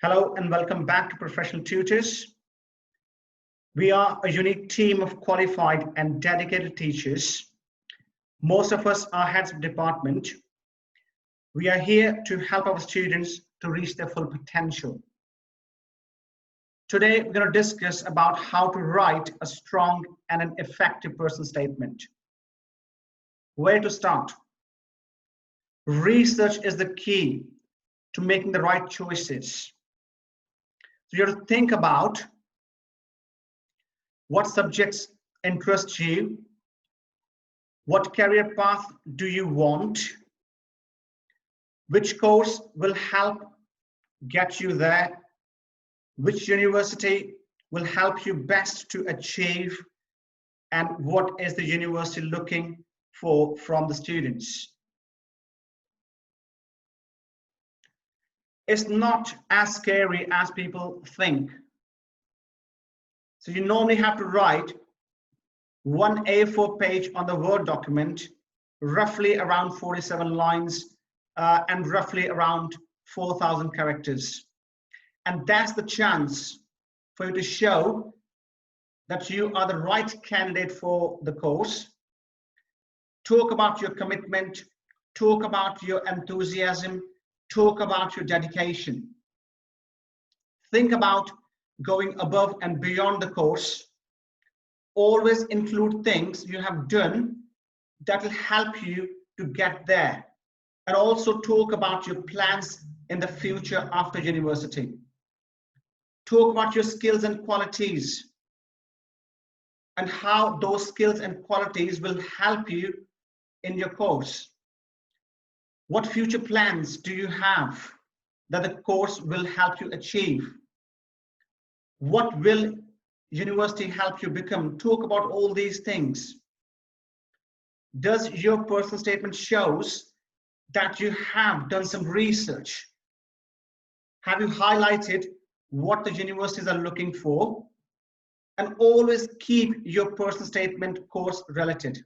Hello and welcome back to Professional Tutors. We are a unique team of qualified and dedicated teachers. Most of us are heads of department. We are here to help our students to reach their full potential. Today, we're going to discuss about how to write a strong and an effective personal statement. Where to start? Research is the key to making the right choices. So you have to think about what subjects interest you, what career path do you want, which course will help get you there, which university will help you best to achieve, and what is the university looking for from the students. It's not as scary as people think. So you normally have to write one A4 page on the Word document, roughly around 47 lines and roughly around 4,000 characters. And that's the chance for you to show that you are the right candidate for the course. Talk about your commitment, talk about your enthusiasm, talk about your dedication. Think about going above and beyond the course. Always include things you have done that will help you to get there. And also talk about your plans in the future after university. Talk about your skills and qualities and how those skills and qualities will help you in your course. What future plans do you have that the course will help you achieve? What will university help you become? Talk about all these things. Does your personal statement shows that you have done some research? Have you highlighted what the universities are looking for? And always keep your personal statement course related.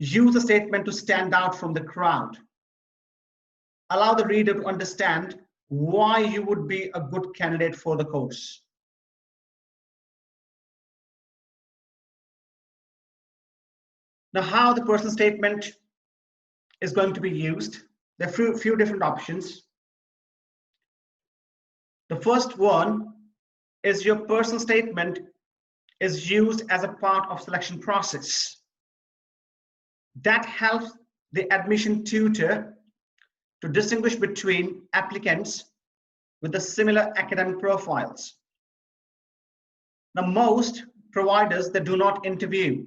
Use the statement to stand out from the crowd. Allow the reader to understand why you would be a good candidate for the course. Now, how the personal statement is going to be used, there are a few different options. The first one is your personal statement is used as a part of selection process. That helps the admission tutor to distinguish between applicants with the similar academic profiles. Now, most providers, they do not interview.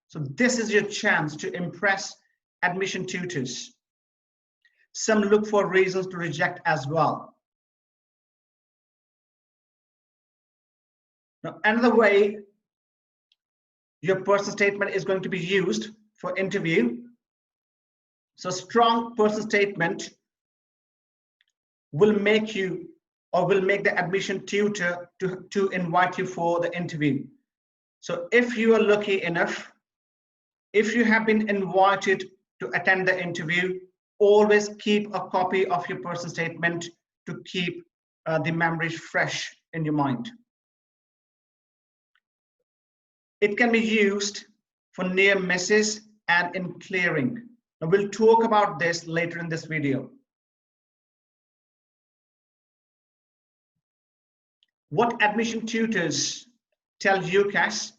So this is your chance to impress admission tutors. Some look for reasons to reject as well. Now, another way your personal statement is going to be used for interview. So strong personal statement will make you or will make the admission tutor to invite you for the interview. So if you are lucky enough, if you have been invited to attend the interview, always keep a copy of your personal statement to keep the memories fresh in your mind. It can be used for near misses and in clearing. Now we'll talk about this later in this video. What admission tutors tell UCAS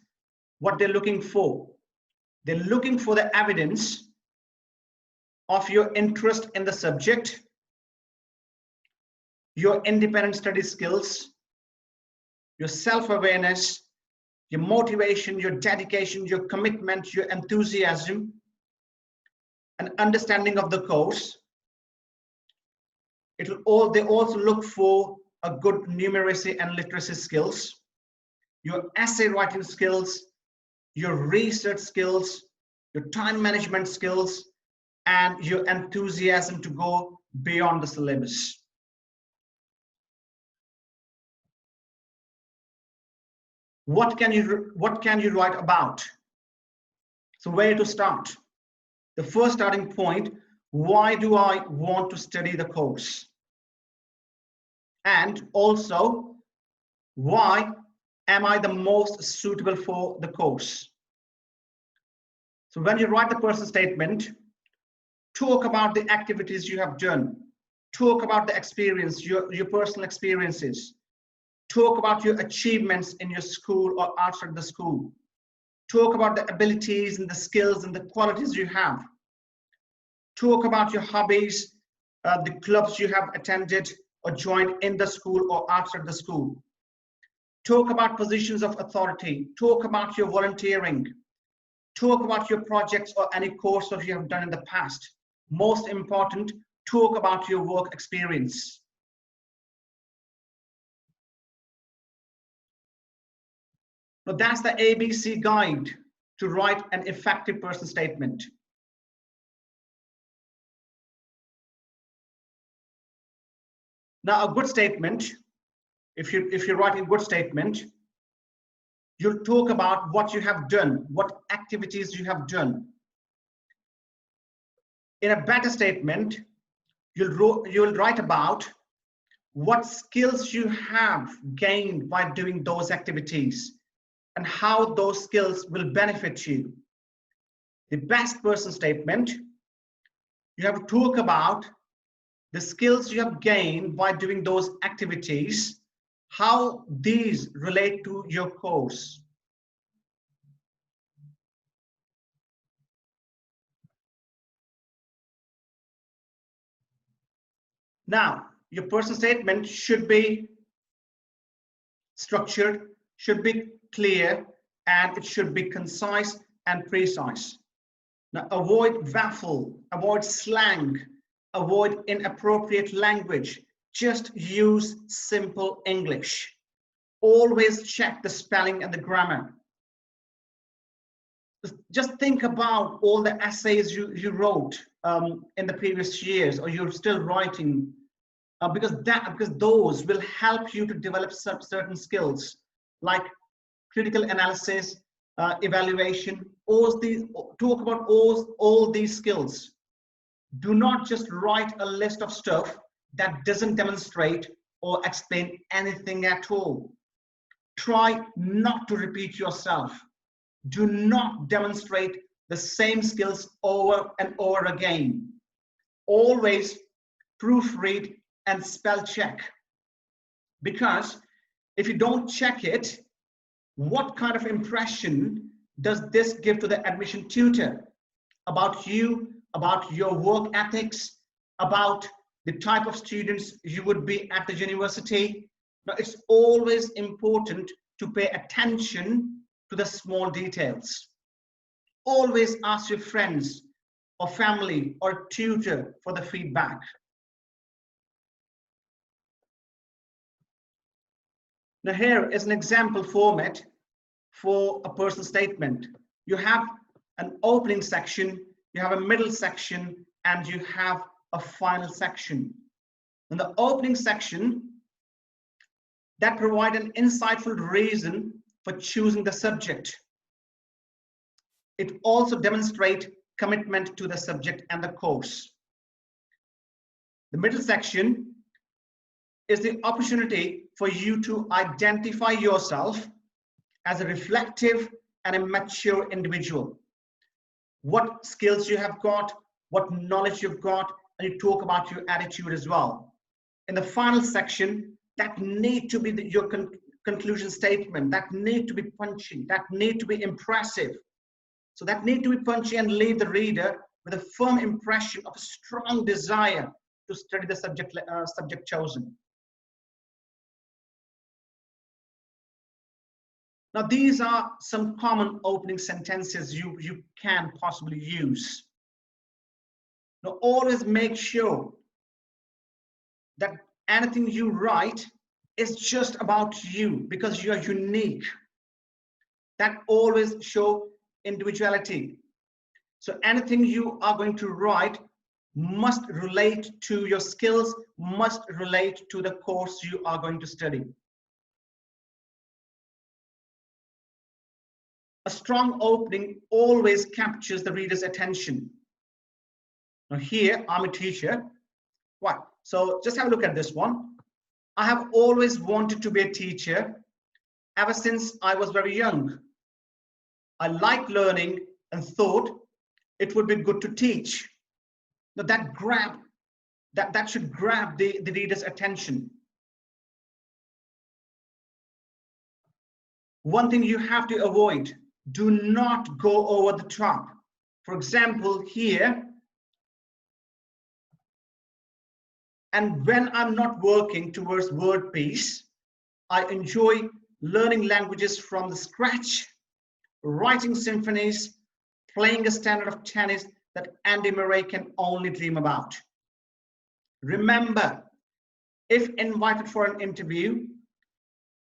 what they're looking for. They're looking for the evidence of your interest in the subject, your independent study skills, your self-awareness, your motivation, your dedication, your commitment, your enthusiasm, an understanding of the course. They also look for a good numeracy and literacy skills, your essay writing skills, your research skills, your time management skills, and your enthusiasm to go beyond the syllabus. What can you write about? So where to start? The first starting point, why do I want to study the course? And also, why am I the most suitable for the course? So when you write the personal statement, talk about the activities you have done. Talk about the experience, your personal experiences. Talk about your achievements in your school or outside the school. Talk about the abilities and the skills and the qualities you have. Talk about your hobbies, the clubs you have attended or joined in the school or outside the school. Talk about positions of authority. Talk about your volunteering. Talk about your projects or any course that you have done in the past. Most important, talk about your work experience. Now that's the ABC guide to write an effective personal statement. Now a good statement, if you're writing a good statement, you'll talk about what you have done, what activities you have done. In a better statement, you'll write about what skills you have gained by doing those activities and how those skills will benefit you. The best personal statement, you have to talk about the skills you have gained by doing those activities, how these relate to your course. Now, your personal statement should be structured, should be clear, and it should be concise and precise. Now, avoid waffle, avoid slang, avoid inappropriate language. Just use simple English. Always check the spelling and the grammar. Just think about all the essays you wrote in the previous years, or you're still writing, because those will help you to develop certain skills like critical analysis, evaluation. Talk about all these skills. Do not just write a list of stuff that doesn't demonstrate or explain anything at all. Try not to repeat yourself. Do not demonstrate the same skills over and over again. Always proofread and spell check. Because if you don't check it, what kind of impression does this give to the admission tutor about you, about your work ethics, about the type of students you would be at the university? Now, it's always important to pay attention to the small details. Always ask your friends or family or tutor for the feedback. Now here is an example format for a personal statement. You have an opening section, you have a middle section, and you have a final section. In the opening section, that provide an insightful reason for choosing the subject. It also demonstrates commitment to the subject and the course. The middle section is the opportunity for you to identify yourself as a reflective and a mature individual. What skills you have got, what knowledge you've got, and you talk about your attitude as well. In the final section, that need to be your conclusion statement, that need to be punchy, that need to be impressive. So that need to be punchy and leave the reader with a firm impression of a strong desire to study the subject chosen. Now, these are some common opening sentences you can possibly use. Now, always make sure that anything you write is just about you, because you are unique. That always show individuality. So anything you are going to write must relate to your skills, must relate to the course you are going to study. A strong opening always captures the reader's attention. Now here, I'm a teacher. Right, so just have a look at this one. I have always wanted to be a teacher ever since I was very young. I like learning and thought it would be good to teach. Now that should grab the reader's attention. One thing you have to avoid, do not go over the top. For example, here, and when I'm not working towards word peace, I enjoy learning languages from the scratch, writing symphonies, playing a standard of tennis that Andy Murray can only dream about. Remember, if invited for an interview,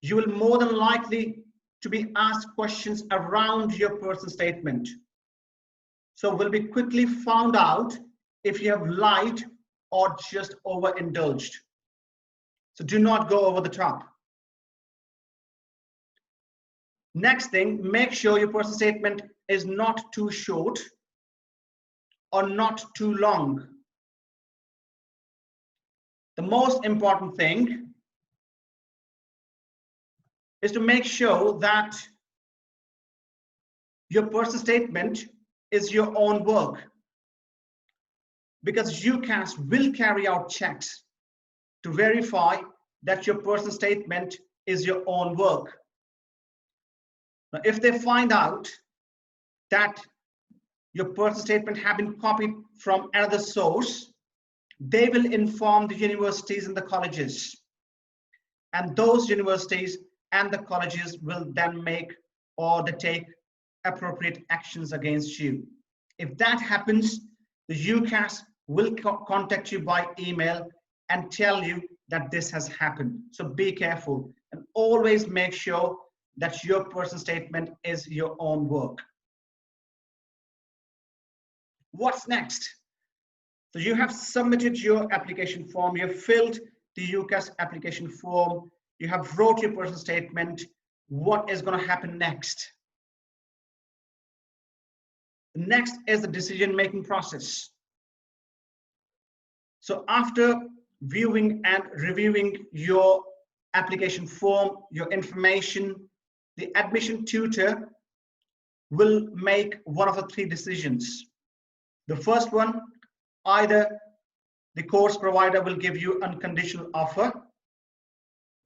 you will more than likely to be asked questions around your personal statement. So will be quickly found out if you have lied or just overindulged. So do not go over the top. Next thing, make sure your personal statement is not too short or not too long. The most important thing is to make sure that your personal statement is your own work, because UCAS will carry out checks to verify that your personal statement is your own work. Now, if they find out that your personal statement have been copied from another source, they will inform the universities and the colleges. And those universities and the colleges will then make or they take appropriate actions against you. If that happens, the UCAS will contact you by email and tell you that this has happened. So be careful and always make sure that your personal statement is your own work. What's next? So you have submitted your application form, you have filled the UCAS application form, you have wrote your personal statement. What is going to happen next? Next is the decision-making process. So after viewing and reviewing your application form, your information, the admission tutor will make one of the three decisions. The first one, either the course provider will give you unconditional offer.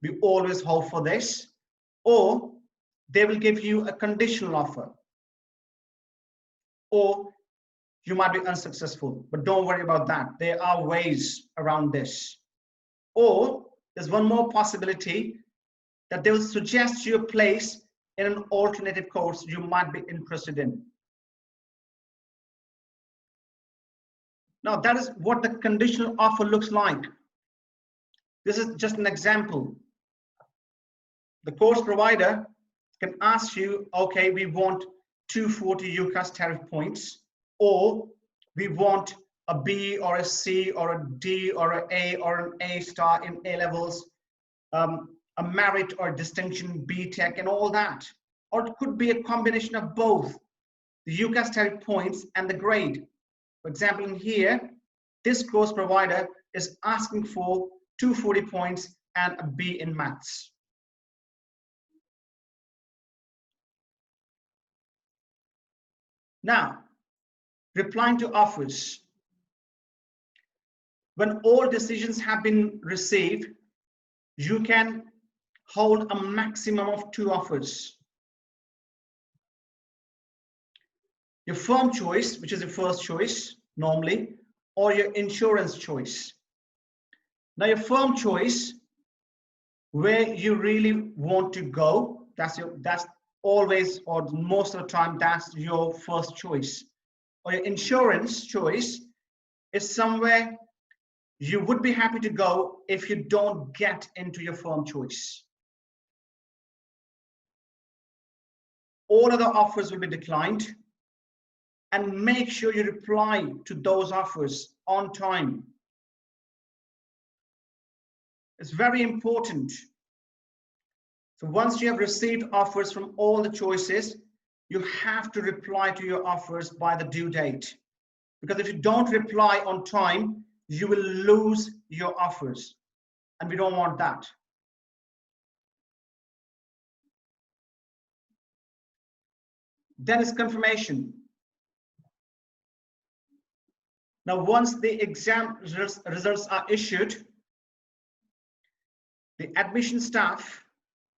We always hope for this. Or they will give you a conditional offer. Or you might be unsuccessful, but don't worry about that. There are ways around this. Or there's one more possibility, that they will suggest you a place in an alternative course you might be interested in. Now that is what the conditional offer looks like. This is just an example. The course provider can ask you, okay, we want 240 UCAS tariff points, or we want a B or a C or a D or an A or an A star in A levels, a merit or distinction B Tech and all that. Or it could be a combination of both, the UCAS tariff points and the grade. For example, in here, this course provider is asking for 240 points and a B in maths. Now, replying to offers. When all decisions have been received, you can hold a maximum of 2 offers. Your firm choice, which is your first choice normally, or your insurance choice. Now your firm choice, where you really want to go, that's always, or most of the time, that's your first choice. Or your insurance choice is somewhere you would be happy to go if you don't get into your firm choice. All other offers will be declined, and make sure you reply to those offers on time. It's very important. So once you have received offers from all the choices, you have to reply to your offers by the due date. Because if you don't reply on time, you will lose your offers. and we don't want that. Then is confirmation. Now, once the exam results are issued, the admission staff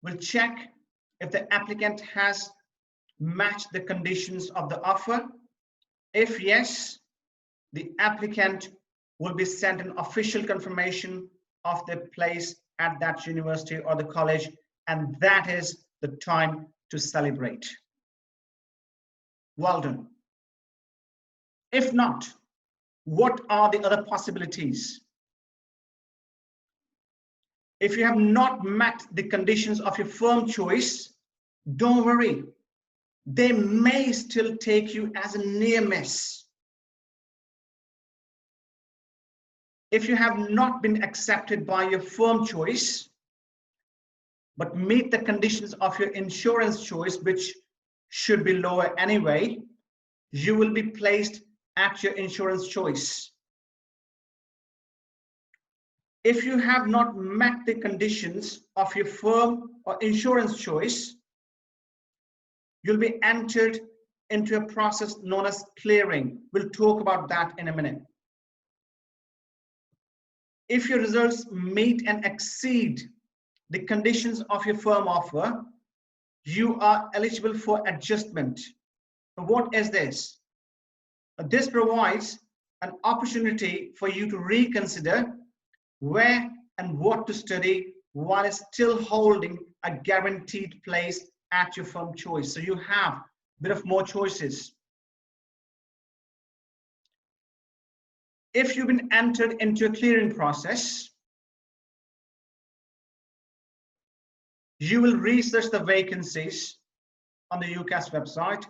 will check if the applicant has matched the conditions of the offer. If yes, the applicant will be sent an official confirmation of their place at that university or the college, and that is the time to celebrate. Well done. If not, what are the other possibilities? If you have not met the conditions of your firm choice, don't worry. They may still take you as a near miss. If you have not been accepted by your firm choice, but meet the conditions of your insurance choice, which should be lower anyway, you will be placed at your insurance choice. If you have not met the conditions of your firm or insurance choice, you'll be entered into a process known as clearing. We'll talk about that in a minute. If your results meet and exceed the conditions of your firm offer, you are eligible for adjustment. What is this? This provides an opportunity for you to reconsider where and what to study while still holding a guaranteed place at your firm choice. So you have a bit of more choices. If you've been entered into a clearing process, you will research the vacancies on the UCAS website.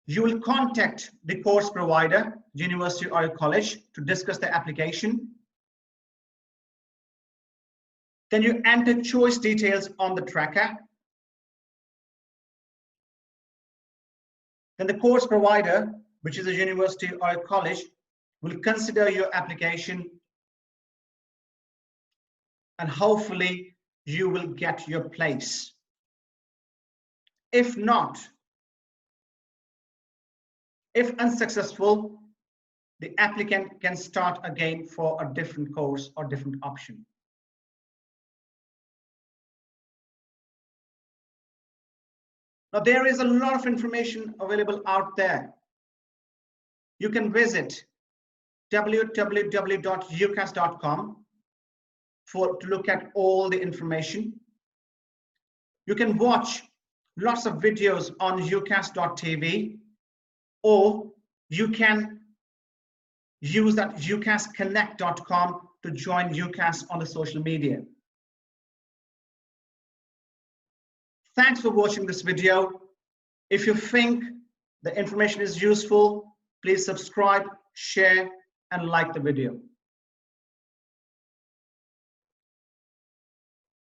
You will contact the course provider, university or college, to discuss the application. Then you enter choice details on the tracker. Then the course provider, which is a university or a college, will consider your application, and hopefully you will get your place. If not, if unsuccessful, the applicant can start again for a different course or different option. Now, there is a lot of information available out there. You can visit www.ucas.com to look at all the information. You can watch lots of videos on ucas.tv, or you can use that ucasconnect.com to join UCAS on the social media. Thanks for watching this video. If you think the information is useful, please subscribe, share, and like the video.